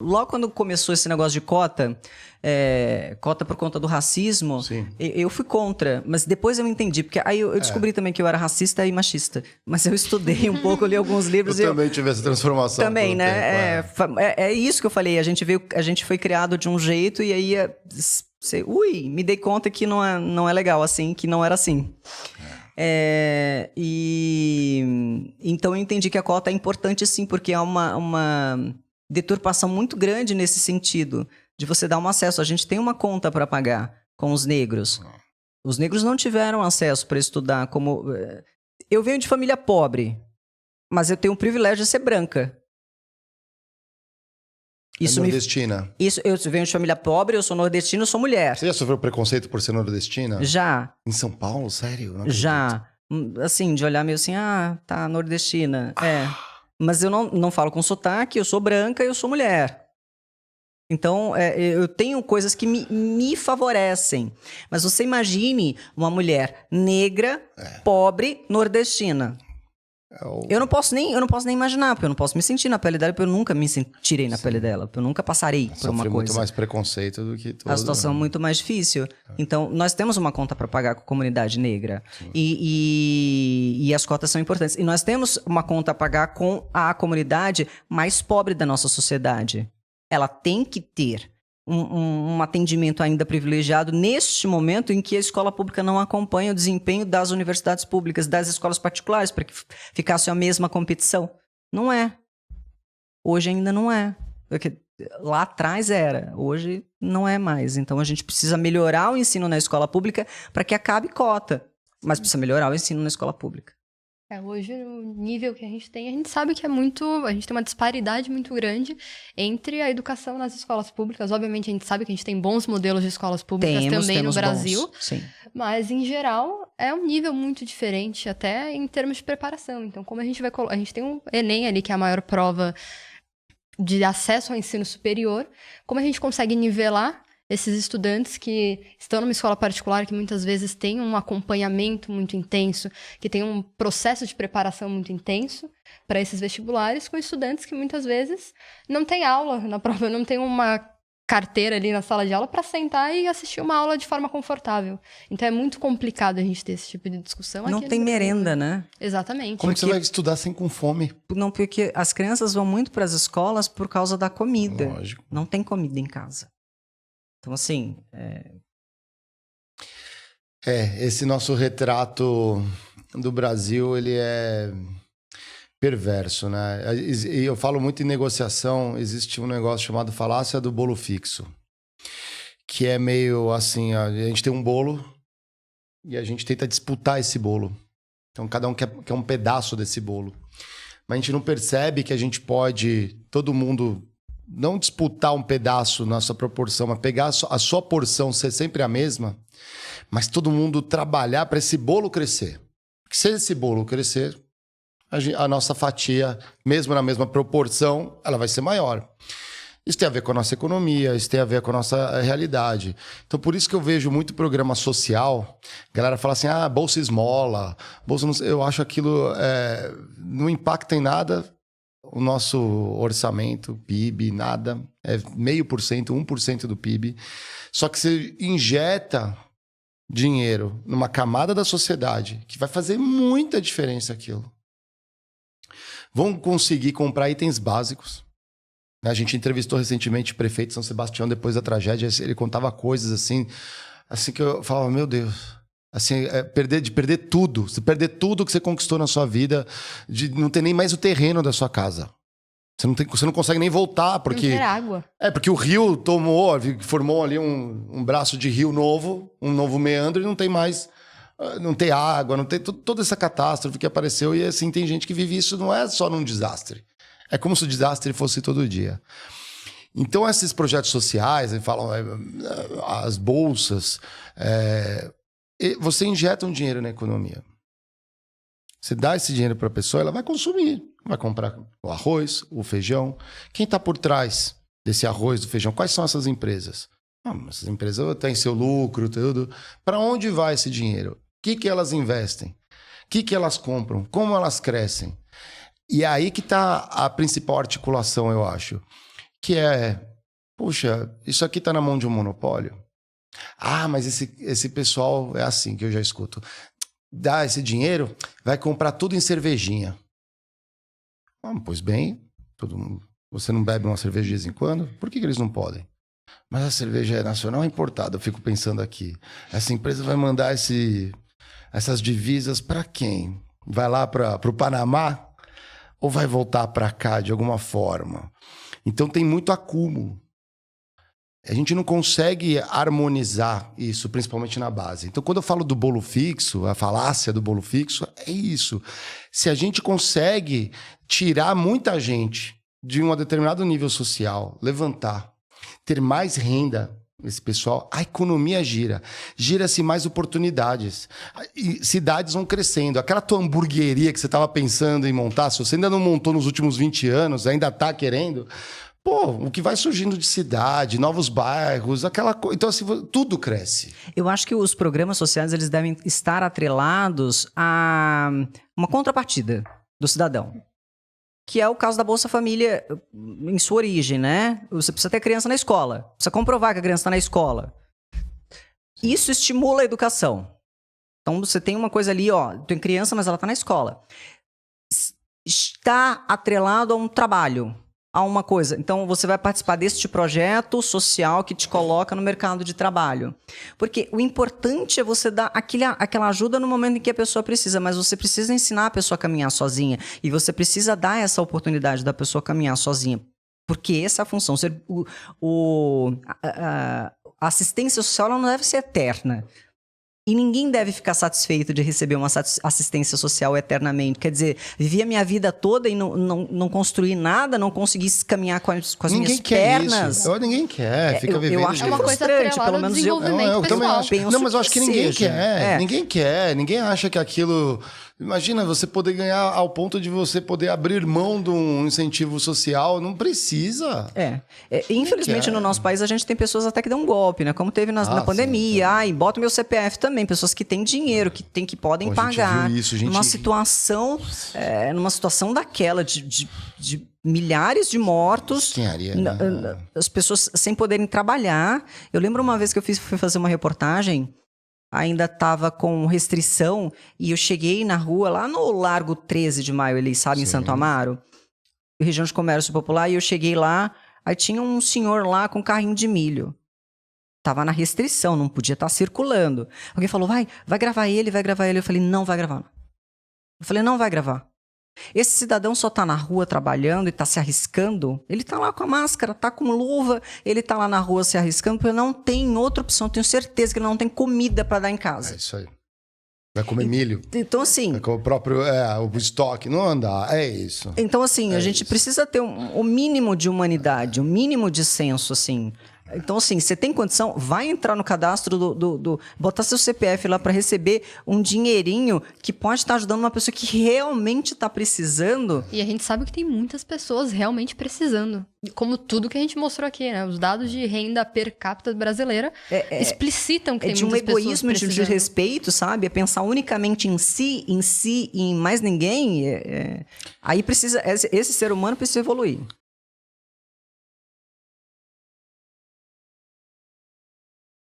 Logo quando começou esse negócio de cota, cota por conta do racismo, eu fui contra. Mas depois eu entendi, porque aí eu descobri também que eu era racista e machista. Mas eu estudei um pouco, li alguns livros. Eu também tive essa transformação. Também, né? É isso que eu falei. A gente foi criado de um jeito e aí me dei conta que não é legal assim, que não era assim. Então eu entendi que a cota é importante sim, porque é uma deturpação muito grande nesse sentido, de você dar um acesso. A gente tem uma conta para pagar com os negros. Os negros não tiveram acesso para estudar como... Eu venho de família pobre, mas eu tenho o privilégio de ser branca. Isso nordestina? Eu venho de família pobre, eu sou nordestina, eu sou mulher. Você já sofreu preconceito por ser nordestina? Já. Em São Paulo? Sério? Já. Assim, de olhar meio assim, tá, nordestina. Mas eu não falo com sotaque, eu sou branca e eu sou mulher. Então, eu tenho coisas que me favorecem. Mas você imagine uma mulher negra, pobre, nordestina. Eu não posso nem imaginar, porque eu não posso me sentir na pele dela, porque eu nunca me sentirei na pele dela, porque eu nunca passarei por uma coisa. Muito mais preconceito do que todo. A situação é muito mais difícil. Então, nós temos uma conta para pagar com a comunidade negra. E as cotas são importantes. E nós temos uma conta a pagar com a comunidade mais pobre da nossa sociedade. Ela tem que ter um atendimento ainda privilegiado neste momento em que a escola pública não acompanha o desempenho das universidades públicas, das escolas particulares, para que ficasse a mesma competição. Não é. Hoje ainda não é. Porque lá atrás era, hoje não é mais. Então a gente precisa melhorar o ensino na escola pública para que acabe cota, mas precisa melhorar o ensino na escola pública. Hoje, no nível que a gente sabe que a gente tem uma disparidade muito grande entre a educação nas escolas públicas. Obviamente, a gente sabe que a gente tem bons modelos de escolas públicas também no Brasil. Bons, sim. Mas, em geral, é um nível muito diferente, até em termos de preparação. Então, como a gente tem um Enem ali, que é a maior prova de acesso ao ensino superior, como a gente consegue nivelar esses estudantes que estão numa escola particular, que muitas vezes tem um acompanhamento muito intenso, que tem um processo de preparação muito intenso para esses vestibulares, com estudantes que muitas vezes não têm aula na prova, não tem uma carteira ali na sala de aula para sentar e assistir uma aula de forma confortável. Então é muito complicado a gente ter esse tipo de discussão. Não tem merenda, né? Exatamente. Como que você vai estudar sem com fome? Não, porque as crianças vão muito para as escolas por causa da comida. Lógico. Não tem comida em casa. Então, assim... Esse nosso retrato do Brasil, ele é perverso, né? E eu falo muito em negociação, existe um negócio chamado falácia do bolo fixo, que é meio assim, a gente tem um bolo e a gente tenta disputar esse bolo. Então, cada um quer um pedaço desse bolo. Mas a gente não percebe que a gente pode, todo mundo... não disputar um pedaço na sua proporção, mas pegar a sua porção ser sempre a mesma, mas todo mundo trabalhar para esse bolo crescer. Porque se esse bolo crescer, a nossa fatia, mesmo na mesma proporção, ela vai ser maior. Isso tem a ver com a nossa economia, isso tem a ver com a nossa realidade. Então, por isso que eu vejo muito programa social, a galera fala assim, bolsa esmola, bolsa... Eu acho aquilo não impacta em nada o nosso orçamento, PIB, nada. É 0,5%, 1% do PIB. Só que você injeta dinheiro numa camada da sociedade que vai fazer muita diferença aquilo. Vão conseguir comprar itens básicos. A gente entrevistou recentemente o prefeito de São Sebastião depois da tragédia. Ele contava coisas assim que eu falava, meu Deus... Assim, de perder tudo. Você perder tudo que você conquistou na sua vida, de não ter nem mais o terreno da sua casa. Você não consegue nem voltar, porque... Não ter água. Porque o rio formou ali um braço de rio novo, um novo meandro, e não tem mais... Não tem água, não tem toda essa catástrofe que apareceu. E assim, tem gente que vive isso, não é só num desastre. É como se o desastre fosse todo dia. Então, esses projetos sociais, falam as bolsas... Você injeta um dinheiro na economia. Você dá esse dinheiro para a pessoa, ela vai consumir. Vai comprar o arroz, o feijão. Quem está por trás desse arroz, do feijão? Quais são essas empresas? Essas empresas têm seu lucro, tudo. Para onde vai esse dinheiro? O que elas investem? O que elas compram? Como elas crescem? E é aí que está a principal articulação, eu acho. que é, puxa, isso aqui tá na mão de um monopólio. Ah, mas esse pessoal é assim que eu já escuto. Dá esse dinheiro, vai comprar tudo em cervejinha. Pois bem, você não bebe uma cerveja de vez em quando? Por que eles não podem? Mas a cerveja é nacional ou importada? Eu fico pensando aqui. Essa empresa vai mandar essas divisas para quem? Vai lá para o Panamá? Ou vai voltar para cá de alguma forma? Então tem muito acúmulo. A gente não consegue harmonizar isso, principalmente na base. Então, quando eu falo do bolo fixo, a falácia do bolo fixo, é isso. Se a gente consegue tirar muita gente de um determinado nível social, levantar, ter mais renda, esse pessoal, a economia gira. Gira-se mais oportunidades. E cidades vão crescendo. Aquela tua hamburgueria que você estava pensando em montar, se você ainda não montou nos últimos 20 anos, ainda está querendo... Pô, o que vai surgindo de cidade, novos bairros, aquela coisa. Então, assim, tudo cresce. Eu acho que os programas sociais eles devem estar atrelados a uma contrapartida do cidadão. Que é o caso da Bolsa Família em sua origem, né? Você precisa ter criança na escola. Precisa comprovar que a criança está na escola. Isso estimula a educação. Então, você tem uma coisa ali, ó, tem criança, mas ela está na escola. Está atrelado a um trabalho. A uma coisa. Então, você vai participar deste projeto social que te coloca no mercado de trabalho. Porque o importante é você dar aquela ajuda no momento em que a pessoa precisa, mas você precisa ensinar a pessoa a caminhar sozinha. E você precisa dar essa oportunidade da pessoa caminhar sozinha. Porque essa é a função. A assistência social ela não deve ser eterna. E ninguém deve ficar satisfeito de receber uma assistência social eternamente. Quer dizer, vivi a minha vida toda e não construí nada, não consegui caminhar com as minhas pernas. Isso. Ninguém quer, fica vivendo. Eu acho que é uma coisa frustrante, pelo menos eu também acho. Não, mas eu acho que ninguém seja. quer. Ninguém quer. Ninguém acha que aquilo... Imagina você poder ganhar ao ponto de você poder abrir mão de um incentivo social. Não precisa. Infelizmente, no nosso país, a gente tem pessoas até que dão um golpe, né? Como teve na pandemia. Sim, Bota o meu CPF também. Pessoas que têm dinheiro, que podem pagar. A gente viu isso, numa situação daquela de milhares de mortos. As pessoas sem poderem trabalhar. Eu lembro uma vez que eu fui fazer uma reportagem, ainda estava com restrição, e eu cheguei na rua, lá no Largo 13 de Maio, ali, sabe, em Santo Amaro, região de comércio popular, e eu cheguei lá, aí tinha um senhor lá com um carrinho de milho. Tava na restrição, não podia estar circulando. Alguém falou, vai gravar ele, vai gravar ele. Eu falei, não vai gravar. Eu falei, não vai gravar. Esse cidadão só tá na rua trabalhando e tá se arriscando. Ele tá lá com a máscara, tá com luva, ele tá lá na rua se arriscando, porque não tem outra opção. Tenho certeza que ele não tem comida para dar em casa. É isso aí. Vai comer milho. Então, assim... O próprio o estoque, não andar, é isso. Então, assim, a gente precisa ter o mínimo de humanidade, o mínimo de senso, assim... Então, assim, você tem condição, vai entrar no cadastro botar seu CPF lá para receber um dinheirinho que pode estar ajudando uma pessoa que realmente está precisando. E a gente sabe que tem muitas pessoas realmente precisando. Como tudo que a gente mostrou aqui, né? Os dados de renda per capita brasileira explicitam que tem muitas pessoas precisando. É de um egoísmo, de respeito, sabe? É pensar unicamente em si e em mais ninguém. Aí esse ser humano precisa evoluir.